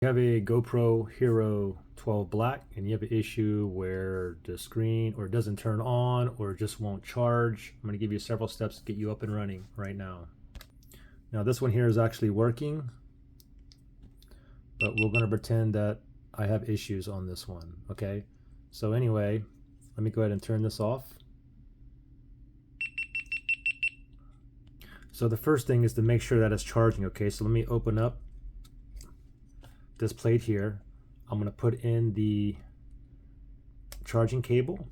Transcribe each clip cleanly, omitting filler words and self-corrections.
You have a GoPro Hero 12 Black and you have an issue where the screen or it doesn't turn on or it just won't charge. I'm going to give you several steps to get you up and running right now. Now this one here is actually working, but we're going to pretend that I have issues on this one. Okay, so anyway, let me go ahead and turn this off. So the first thing is to make sure that it's charging. Okay, so let me open up this plate here. I'm going to put in the charging cable,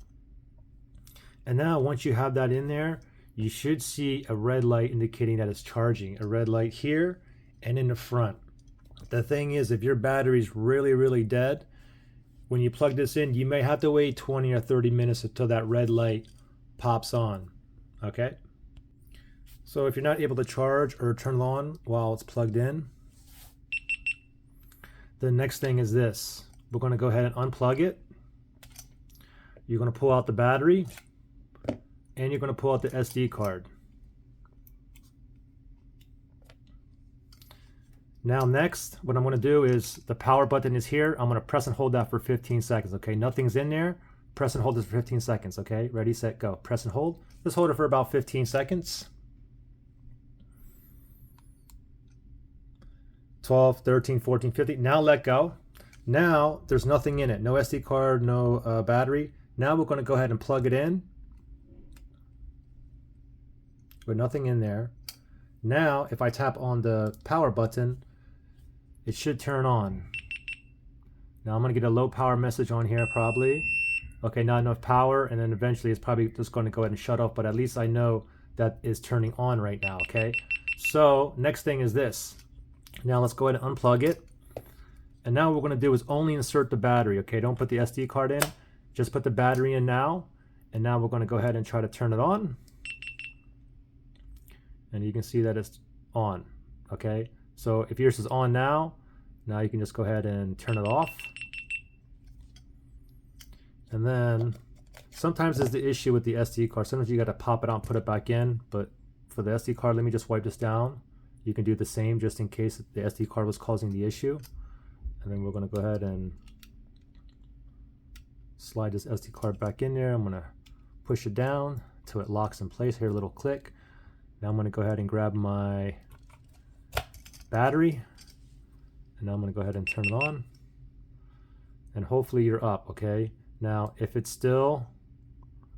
and now once you have that in there, you should see a red light indicating that it's charging. A red light here and in the front. The thing is, if your battery's really dead, when you plug this in, you may have to wait 20 or 30 minutes until that red light pops on. Okay, so if you're not able to charge or turn it on while it's plugged in, the next thing is this. We're going to go ahead and unplug it. You're going to pull out the battery and you're going to pull out the SD card. Now next, what I'm going to do is the power button is here. I'm going to press and hold that for 15 seconds. Okay, nothing's in there. Press and hold this for 15 seconds. Okay, ready, set, go. Press and hold. Just hold it for about 15 seconds. 12, 13, 14, 15. Now let go. Now there's nothing in it. No SD card, no battery. Now we're going to go ahead and plug it in with nothing in there. Now if I tap on the power button, it should turn on. Now I'm going to get a low power message on here probably. Okay, not enough power, and then eventually it's probably just going to go ahead and shut off, but at least I know that is turning on right now. Okay, so next thing is this. Now let's go ahead and unplug it. And now what we're going to do is only insert the battery. Okay, don't put the SD card in. Just put the battery in now. And now we're going to go ahead and try to turn it on. And you can see that it's on. Okay, so if yours is on now you can just go ahead and turn it off. And then sometimes there's the issue with the SD card. Sometimes you got to pop it out and put it back in. But for the SD card, let me just wipe this down. You can do the same just in case the SD card was causing the issue. And then we're going to go ahead and slide this SD card back in there. I'm going to push it down till it locks in place. Here, a little click. Now I'm going to go ahead and grab my battery. And now I'm going to go ahead and turn it on. And hopefully you're up, okay? Now, if it's still,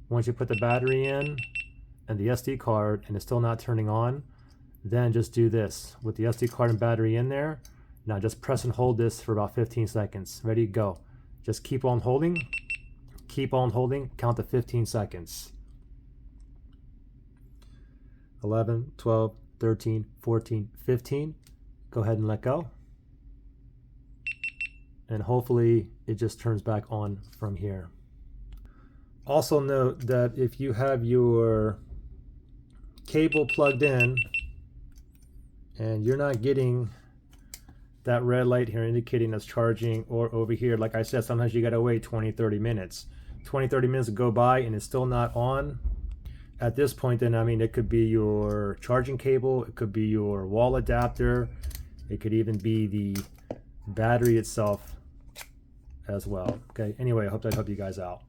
once you put the battery in and the SD card and it's still not turning on, then just do this with the SD card and battery in there. Now just press and hold this for about 15 seconds. Ready, go. Just keep on holding, count to 15 seconds. 11, 12, 13, 14, 15. Go ahead and let go. And hopefully it just turns back on from here. Also note that if you have your cable plugged in and you're not getting that red light here indicating it's charging, or over here, like I said, sometimes you gotta wait 20-30 minutes. 20-30 minutes go by and it's still not on. At this point then, I mean, it could be your charging cable, it could be your wall adapter, it could even be the battery itself as well. Okay, anyway, I hope that helped you guys out.